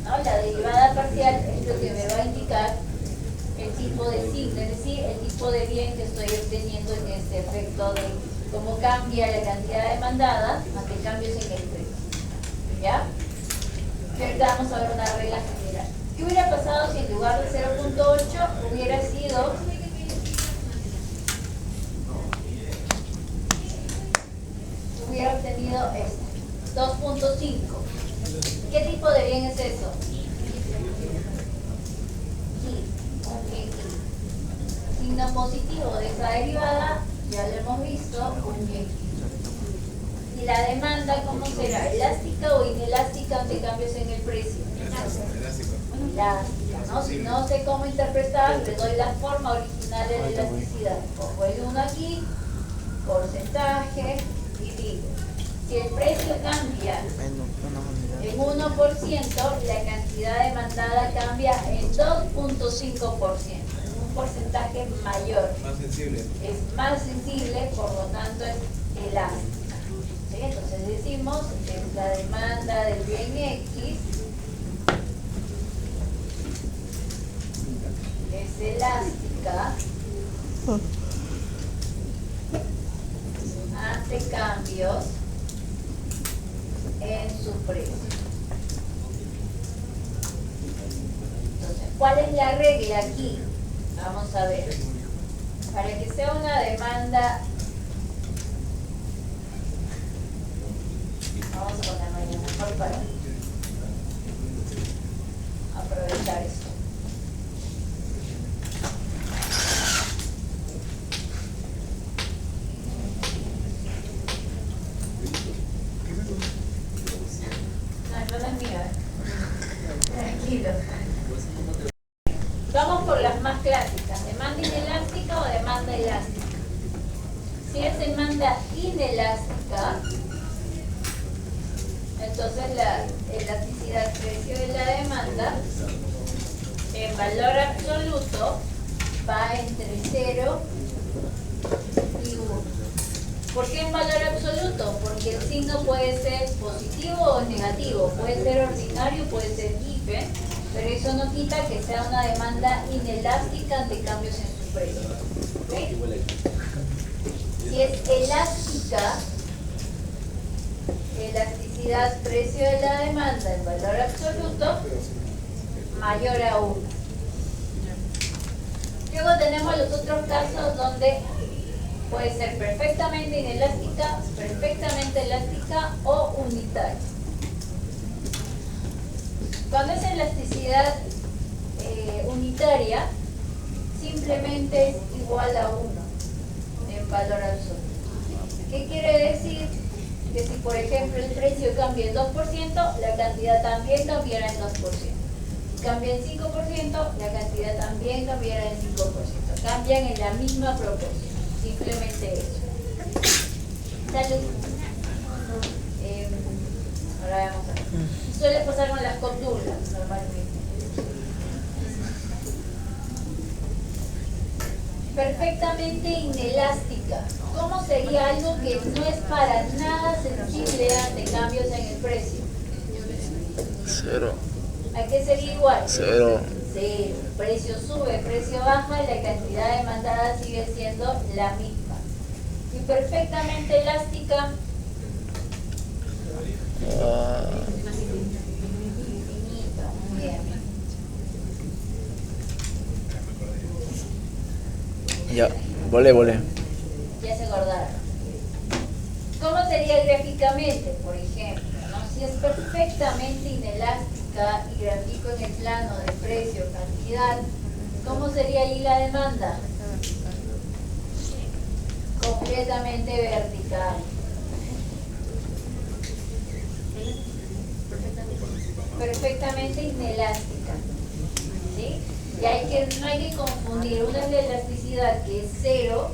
¿no? La derivada parcial es lo que me va a indicar el tipo de signo, es decir, el tipo de bien que estoy obteniendo en este efecto de cómo cambia la cantidad demandada ante cambios en el precio. ¿Ya? Y ahorita vamos a ver una regla general. ¿Qué hubiera pasado si en lugar de 0.8 hubiera sido obtenido este, 2.5? ¿Qué tipo de bien es eso? Signo positivo de esa derivada, ya lo hemos visto, un bien. ¿Y la demanda cómo será? ¿Elástica o inelástica ante cambios en el precio? Elástica. ¿no? Si no sé cómo interpretar, le doy la forma original de la elasticidad. Pongo el 1 aquí, porcentaje, y digo, si el precio cambia en 1%, la cantidad demandada cambia en 2.5%, un porcentaje mayor. Más sensible. Es más sensible, por lo tanto es elástica. ¿Sí? Entonces decimos que la demanda del bien X es elástica ante cambios en su precio. Entonces, ¿cuál es la regla aquí? Vamos a ver. Para que sea una demanda, vamos a ponerlo ahí mejor para aprovechar esto. No, no es mío, tranquilo. Vamos por las más clásicas, demanda inelástica o demanda elástica. Si es demanda inelástica, entonces la elasticidad precio de la demanda en valor absoluto va entre 0 y 1. ¿Por qué en valor absoluto? Porque el signo puede ser positivo o negativo, puede ser ordinario, puede ser even, pero eso no quita que sea una demanda inelástica ante cambios en su precio. ¿Okay? Si es elástica, elasticidad precio de la demanda en valor absoluto mayor a 1. Luego tenemos los otros casos donde puede ser perfectamente inelástica, perfectamente elástica o unitaria. Cuando es elasticidad unitaria, simplemente es igual a 1 en valor absoluto. ¿Qué quiere decir? Que si por ejemplo el precio cambia en 2%, la cantidad también cambiará en 2%. Si cambia en 5%, la cantidad también cambiará en 5%. Cambian en la misma proporción. Simplemente eso. Salud. Ahora vamos a ver. Suele pasar con las condulas normalmente. Perfectamente inelástica. ¿Cómo sería algo que no es para nada sensible ante cambios en el precio? 0. ¿A qué sería igual? 0. Cero. Precio sube, precio baja, la cantidad demandada sigue siendo la misma. Y perfectamente elástica, infinito. Muy bien. Ya, volé. Ya se acordaron. ¿Cómo sería gráficamente, por ejemplo? ¿No? Si es perfectamente inelástica y grafico en el plano de precio, cantidad, ¿cómo sería allí la demanda? Completamente vertical. Perfectamente inelástica. ¿Sí? Y no hay que confundir. Una es la elasticidad, que es 0,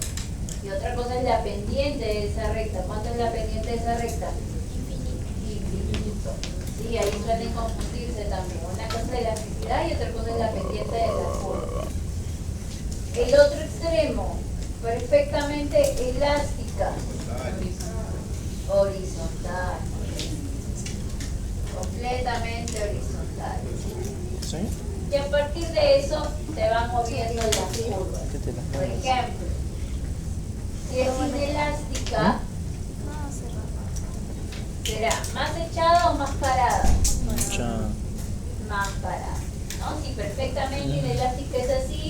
y otra cosa es la pendiente de esa recta. ¿Cuánto es la pendiente de esa recta? Infinito. Sí, ahí suelen confundirse también. Una cosa es la elasticidad y otra cosa es la pendiente de la curva. El otro extremo, perfectamente elástica. Horizontal. Completamente horizontal. ¿Sí? Y a partir de eso se van moviendo las curvas. ¿Qué te las Por mueves? ejemplo, si es inelástica, será más echada o más parada. Ya. Más parada. ¿No? Si perfectamente inelástica es así,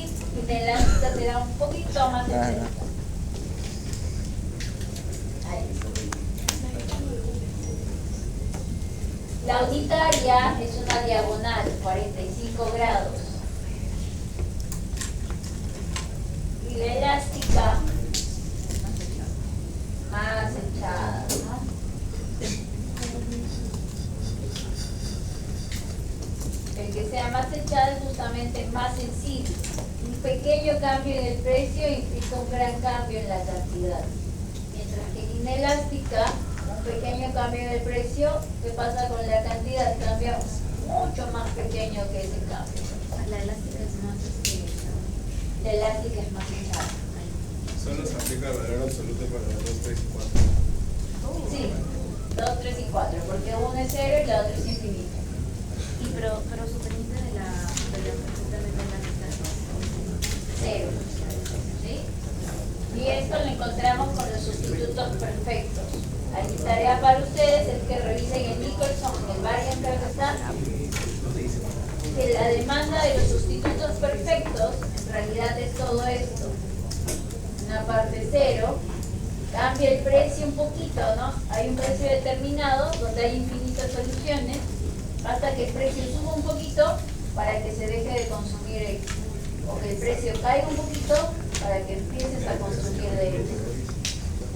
inelástica será un poquito más echada. Ahí. La unitaria es una diagonal, 45 grados. Y la elástica, más echada, ¿no? El que sea más echada es justamente es más sensible. Un pequeño cambio en el precio implica un gran cambio en la cantidad. Mientras que en inelástica, un pequeño cambio en el precio, ¿qué pasa con la cantidad? Cambia mucho más pequeño que ese cambio. La elástica es más La elástica es más hinchada. Solo se aplica el valor absoluto para las 2, 3 y 4. Sí, 2, 3 y 4, porque uno es 0 y la otra es infinita. pero su permite de la perfectamente la mitad. 0. ¿Sí? Y esto lo encontramos con los sustitutos perfectos. Aquí tarea para ustedes es que revisen el Nicholson, el variance reversal, que la demanda de los sustitutos perfectos en realidad es todo esto. Una parte 0, cambia el precio un poquito, ¿no? Hay un precio determinado donde hay infinitas soluciones, hasta que el precio suba un poquito para que se deje de consumir X, o que el precio caiga un poquito para que empieces a consumir de X.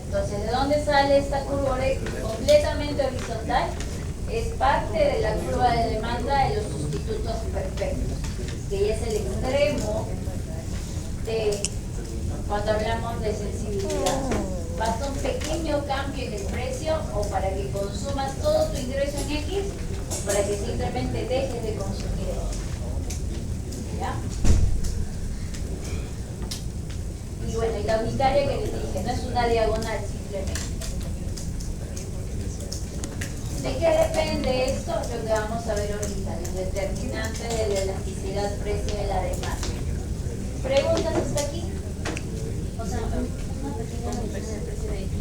Entonces, ¿de dónde sale esta curva completamente horizontal? Es parte de la curva de demanda de los sustitutos perfectos, que ya es el extremo de cuando hablamos de sensibilidad. Basta un pequeño cambio en el precio o para que consumas todo tu ingreso en X o para que simplemente dejes de consumir X. ¿Ya? Y bueno, y la unitaria que les dije, no es una diagonal simplemente. ¿De qué depende esto? Lo que vamos a ver ahorita, los determinantes de la elasticidad precio de la demanda. ¿Preguntas hasta aquí? O sea, una pequeña reducción del precio de X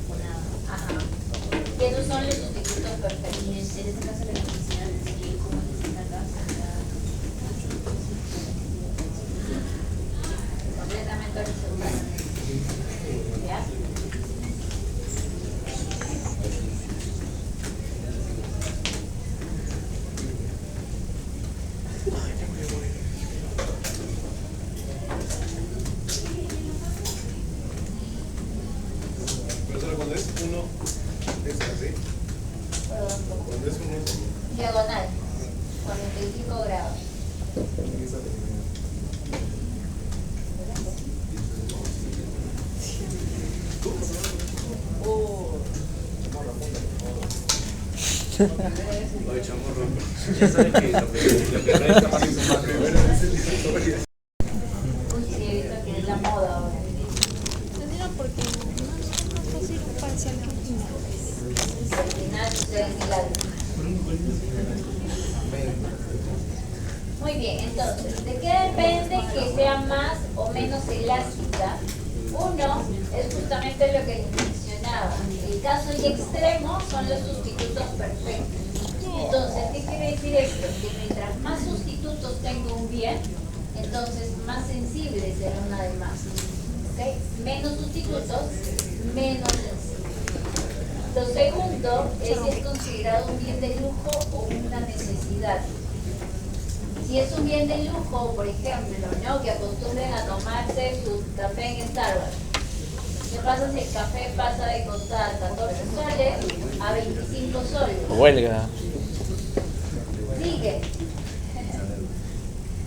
o nada. Ajá. Que esos son los sustitutos perfectos. Y en este caso la electricidad sería como en esta casa. Completamente horizontal. ¿Ya? Pero solo cuando es 1, es así. Perdón, Cuando es 1, diagonal, 45 grados. esa Oye, chamorro. Ya sabes que lo que resta más es más primero es el historia. Uy, sí, he visto que es la moda ahora. No digo porque no es más fácil un parcial que un final. Al final sucede en el alma. Muy bien, entonces, ¿de qué depende que sea más o menos elástica? Uno es justamente lo que les mencionaba. El caso y extremo son los sustitutos perfectos. Entonces, ¿qué quiere decir esto? Que mientras más sustitutos tengo un bien, entonces más sensible será una demanda. ¿Okay? Menos sustitutos, menos sensible. Lo segundo es si es considerado un bien de lujo o una necesidad. Si es un bien de lujo, por ejemplo, ¿no? Que acostumbren a tomarse su café en Starbucks. ¿Qué pasa si el café pasa de costar 14 soles a 25 soles? Huelga. Sigue.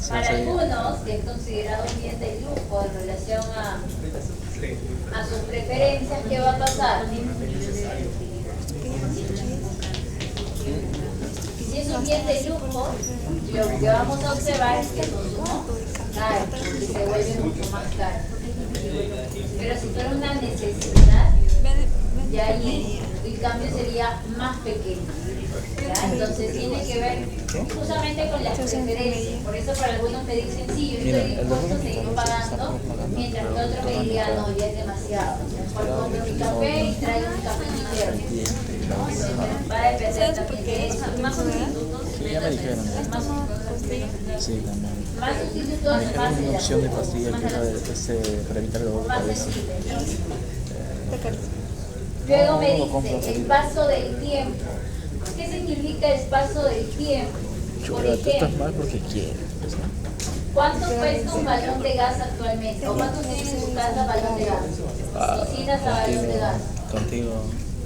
Sí, Para sí. algunos, que es considerado un bien de lujo en relación a sus preferencias, ¿qué va a pasar? Si es un bien de lujo, lo que vamos a observar es que el consumo cae y se vuelve mucho más caro. Pero si fuera una necesidad, ya ahí el cambio sería más pequeño. ¿Ya? Entonces tiene que ver justamente con las preferencias. Por eso para algunos me dicen, sí, yo estoy dispuesto a seguir pagando, mientras que otro me diría, no, ya es demasiado. Mejor compro mi café y traigo mi café interno. ¿No? Entonces, va a depender también de eso. Más sustitutos, Sí, ya me dijeron. Más Sí, también. más Me sustitutos, dijeron más una opción de elásticos, pastilla que era para evitar el dolor de más cabeza. sensible. De carita. Luego me No, no compro dice el ahorita. paso del tiempo. ¿Qué significa el paso del tiempo? Por Chuta, tú estás mal ejemplo, porque quieres. pues, ¿no? ¿cuánto cuesta un balón de gas actualmente? ¿O cuántos tienen en su casa balón de gas? Cocinas a balón de gas. Contigo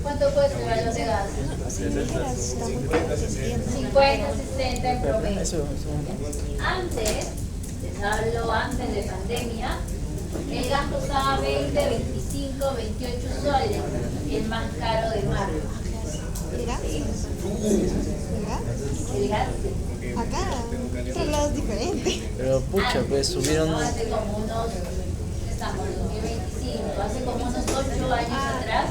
¿Cuánto cuesta el balón de gas? Si me dijeras, está muy caro, te entiendo. 50, 60 en promedio. Eso. Antes, les hablo antes de pandemia, el gas costaba 20, 25, 28 soles, el más caro de marca. ¿El gas? ¿Sí? ¿El gas? El gas. Acá, en otros lados es diferente. Pero pucha, pues subieron. ¿No? Hace como unos, estamos en 2025, hace como unos 8 años atrás,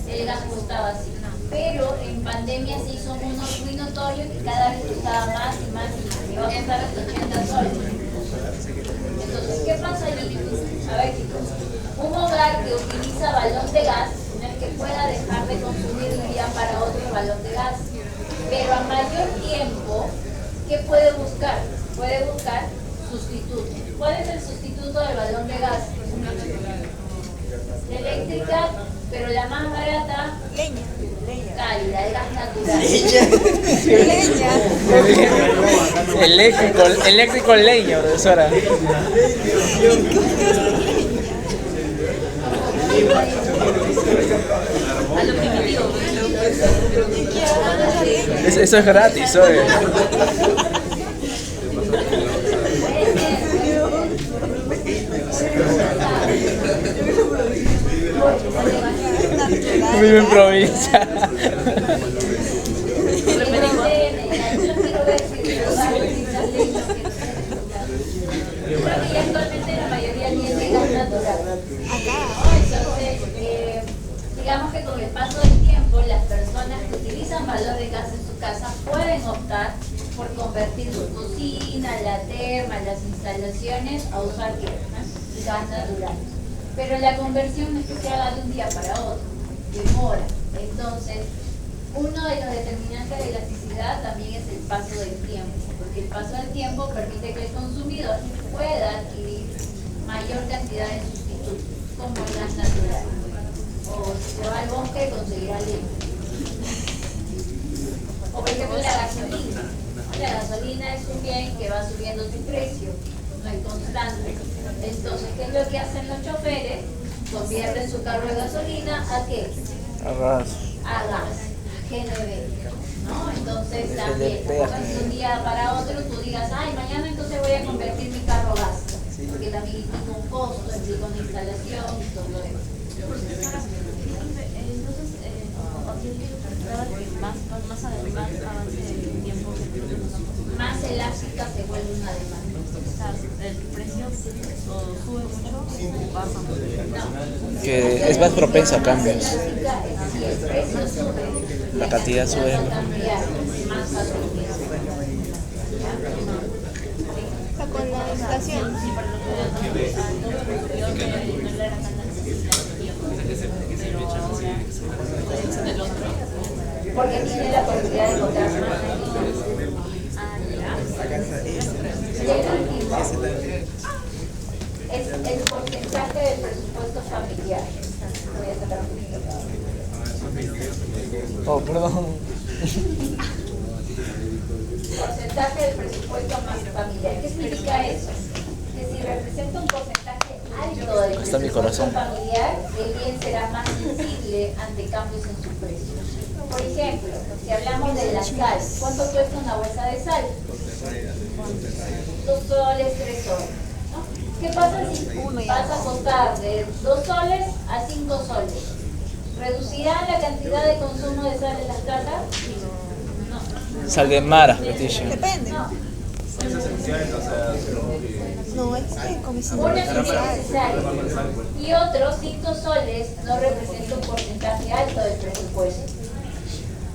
el gas costaba así. Pero en pandemia se hizo muy notorio que cada vez costaba más y más y más. Llegó a costar hasta 80 soles. Entonces, ¿qué pasa allí? A ver, chicos, un hogar que utiliza balón de gas no es que pueda dejar de consumirlo ya para otro balón de gas. Pero a mayor tiempo, ¿qué puede buscar? Puede buscar sustituto. ¿Cuál es el sustituto del balón de gas? Eléctrica, pero la más barata, Leña. cálida, el gas natural. Leña. Eléctrico leña, profesora. A lo primitivo. ¿Y qué hago esa leña? Eso es gratis, oye. Vive en provincia. Creo que ya actualmente la mayoría tiene gas natural. Entonces, digamos que con el paso del tiempo, las personas que utilizan balón de gas en su casa pueden optar por convertir su cocina, la terma, las instalaciones a usar ¿qué? Gas natural. Pero la conversión no es que se haga de un día para otro, demora. Entonces, uno de los determinantes de elasticidad también es el paso del tiempo, porque el paso del tiempo permite que el consumidor pueda adquirir mayor cantidad de sustitutos, como el gas natural. O si se va al bosque, conseguirá leña. O por ejemplo la gasolina. La gasolina es un bien que va subiendo su precio, no es constante. Entonces, ¿qué es lo que hacen los choferes? Convierten su carro de gasolina ¿a qué? Arras. A gas, GNV, ¿no? Entonces también, no un día para otro tú digas, ay, mañana entonces voy a convertir mi carro a gas, porque también implica un costo, implica una instalación y todo eso. Entonces, más avance el tiempo Más elástica se vuelve una demanda. el precio sube mucho o baja mucho. Que es más propensa a cambios. Elástica es si el precio sube, La cantidad sube. va a cambiar más fácilmente. O sea, con la estación. Sí, por lo que yo no le era tan necesario, pero ahora es del otro. Porque tiene la posibilidad de encontrar más. Y el último es el porcentaje del presupuesto familiar. Voy a sacar un poquito. Oh, perdón. Porcentaje del presupuesto más familiar. ¿Qué significa eso? Que si representa un porcentaje alto del Está mi presupuesto corazón. familiar, el bien será más sensible ante cambios en su precio. Por ejemplo, si hablamos de la sal, ¿cuánto cuesta una bolsa de sal? 2 soles, 3 soles. ¿No? ¿Qué pasa si vas a costar de 2 soles a 5 soles? ¿Reducirá la cantidad de consumo de sal en las casas? No. Sal de Mara, Leticia. Depende. No. No, es que comisión Uno es innecesario y otro, 5 soles, no representa un porcentaje alto del presupuesto.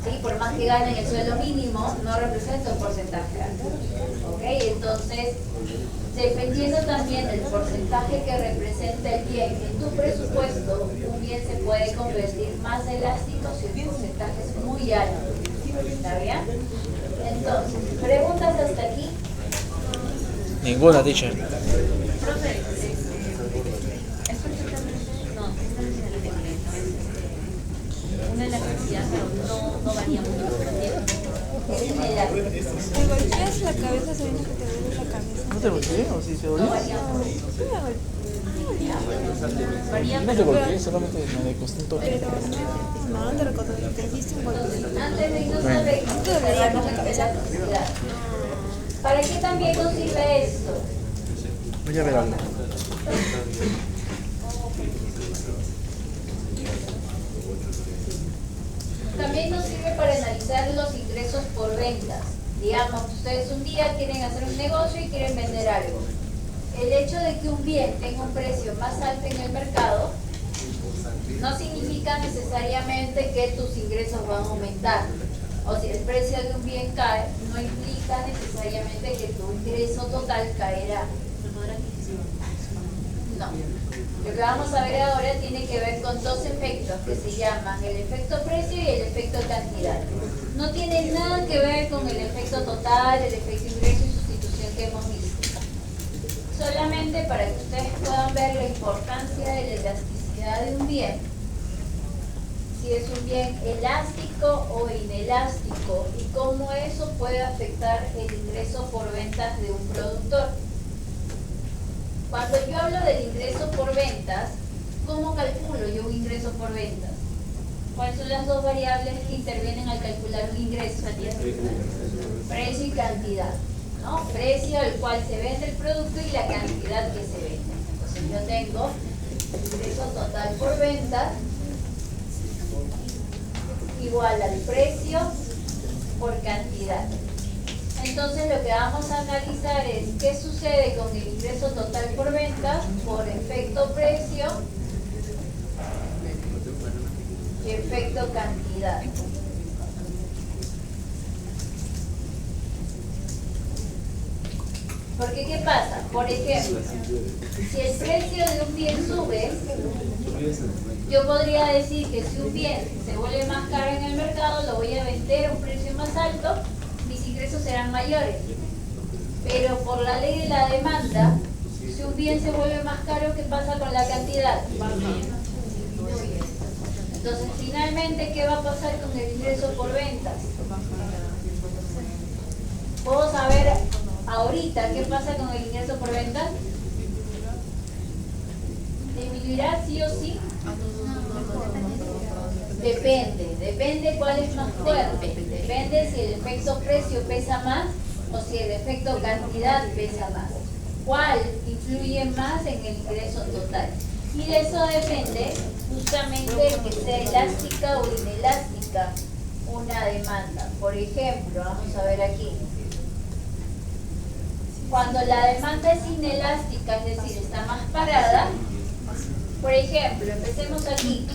¿Sí? Por más que ganen el sueldo mínimo, no representa un porcentaje alto. ¿Ok? Entonces, dependiendo también del porcentaje que representa el bien en tu presupuesto, un bien se puede convertir más elástico si el porcentaje es muy alto. ¿Está bien? Entonces, ¿preguntas hasta aquí? Ninguna, teacher. Profe, es perfectamente, no, una elasticidad, pero no varía mucho con el tiempo. inelástico. Te golpeas la cabeza sabiendo que te duele la cabeza. ¿No te golpeé o sí te dolió? No, sí me golpeé. No te golpeé, solamente me costó un toque. Pero no te recuerdo, te hiciste un golpe. Antes de irnos Bueno. a ver, cerramos la elasticidad. ¿Para qué también nos sirve esto? Voy a ver algo. También nos sirve para analizar los ingresos por ventas. Digamos, ustedes un día quieren hacer un negocio y quieren vender algo. El hecho de que un bien tenga un precio más alto en el mercado no significa necesariamente que tus ingresos van a aumentar. O si el precio de un bien cae, no implica necesariamente que tu ingreso total caerá. No. Lo que vamos a ver ahora tiene que ver con dos efectos que se llaman el efecto precio y el efecto cantidad. No tiene nada que ver con el efecto total, el efecto ingreso y sustitución que hemos visto. Solamente para que ustedes puedan ver la importancia de la elasticidad de un bien. Si es un bien elástico o inelástico y cómo eso puede afectar el ingreso por ventas de un productor. Cuando yo hablo del ingreso por ventas, ¿cómo calculo yo un ingreso por ventas? ¿Cuáles son las dos variables que intervienen al calcular un ingreso? Precio y cantidad, ¿no? Precio al cual se vende el producto y la cantidad que se vende. Entonces yo tengo ingreso total por ventas igual al precio por cantidad. Entonces lo que vamos a analizar es qué sucede con el ingreso total por ventas por efecto precio y efecto cantidad. Porque ¿qué pasa? Por ejemplo, si el precio de un bien sube, yo podría decir que si un bien se vuelve más caro en el mercado, lo voy a vender a un precio más alto, mis ingresos serán mayores. Pero por la ley de la demanda, si un bien se vuelve más caro, ¿qué pasa con la cantidad? Entonces, finalmente, ¿qué va a pasar con el ingreso por ventas? ¿Puedo saber ahorita qué pasa con el ingreso por ventas? ¿Disminuirá sí o sí? Depende cuál es más fuerte. Depende si el efecto precio pesa más o si el efecto cantidad pesa más. ¿Cuál influye más en el ingreso total? Y de eso depende justamente que sea elástica o inelástica una demanda. Por ejemplo, vamos a ver aquí. Cuando la demanda es inelástica, es decir, está más parada, por ejemplo, empecemos aquí.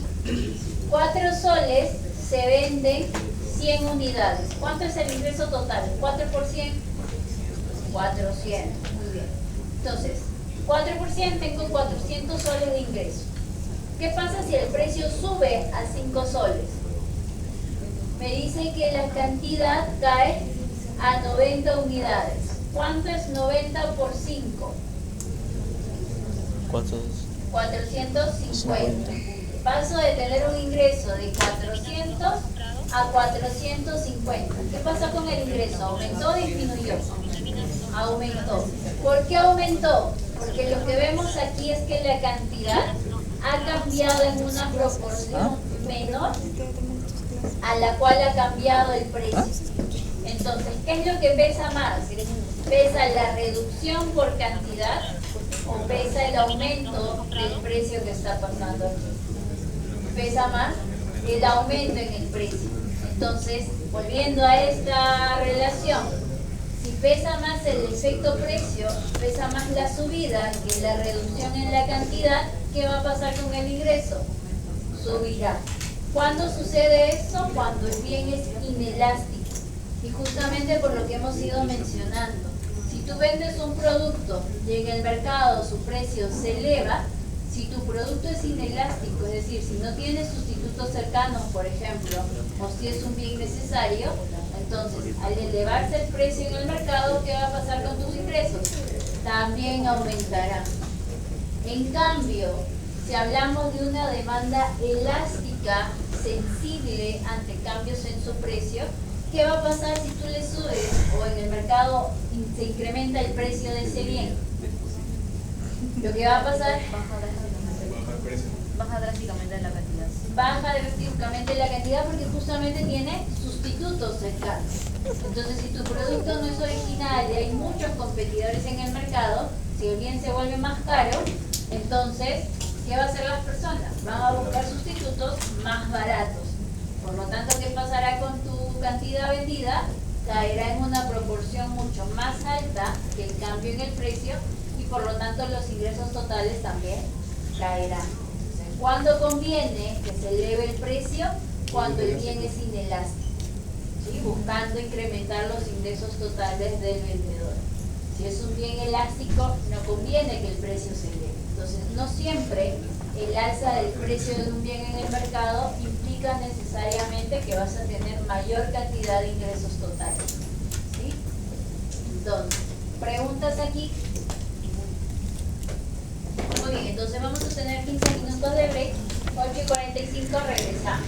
4 soles se venden 100 unidades. ¿Cuánto es el ingreso total? 4 por 100, 400. Muy bien. Entonces, 4 por 100 tengo 400 soles de ingreso. ¿Qué pasa si el precio sube a 5 soles? Me dice que la cantidad cae a 90 unidades. ¿Cuánto es 90 por 5? ¿Cuántos? 450. Paso de tener un ingreso de 400 a 450. ¿Qué pasa con el ingreso? ¿Aumentó o disminuyó? Aumentó. ¿Por qué aumentó? Porque lo que vemos aquí es que la cantidad ha cambiado en una proporción menor a la cual ha cambiado el precio. Entonces, ¿qué es lo que pesa más? ¿Pesa la reducción por cantidad o pesa el aumento del precio que está pasando aquí? Pesa más el aumento en el precio. Entonces, volviendo a esta relación, si pesa más el efecto precio, pesa más la subida que la reducción en la cantidad, ¿qué va a pasar con el ingreso? Subirá. ¿Cuándo sucede eso? Cuando el bien es inelástico. Y justamente por lo que hemos ido mencionando. Si tú vendes un producto y en el mercado su precio se eleva, si tu producto es inelástico, es decir, si no tienes sustitutos cercanos, por ejemplo, o si es un bien necesario, entonces al elevarse el precio en el mercado, ¿qué va a pasar con tus ingresos? También aumentarán. En cambio, si hablamos de una demanda elástica, sensible ante cambios en su precio, ¿qué va a pasar si tú le subes o en el mercado se incrementa el precio de ese bien? Lo que va a pasar, Baja drásticamente la cantidad. baja drásticamente la cantidad porque justamente tiene sustitutos cercanos. Entonces, si tu producto no es original y hay muchos competidores en el mercado, si el bien se vuelve más caro, entonces, ¿qué va a hacer las personas? Van a buscar sustitutos más baratos. Por lo tanto, ¿qué pasará con tu cantidad vendida? Caerá en una proporción mucho más alta que el cambio en el precio y por lo tanto los ingresos totales también caerán. Entonces, ¿cuándo conviene que se eleve el precio? Cuando el bien es inelástico, ¿sí? Buscando incrementar los ingresos totales del vendedor. Si es un bien elástico, no conviene que el precio se eleve. Entonces, no siempre el alza del precio de un bien en el mercado implica necesariamente que vas a tener mayor cantidad de ingresos totales, ¿sí? Entonces, preguntas aquí. Muy bien, entonces vamos a tener 15 minutos de break, 8:45 regresamos.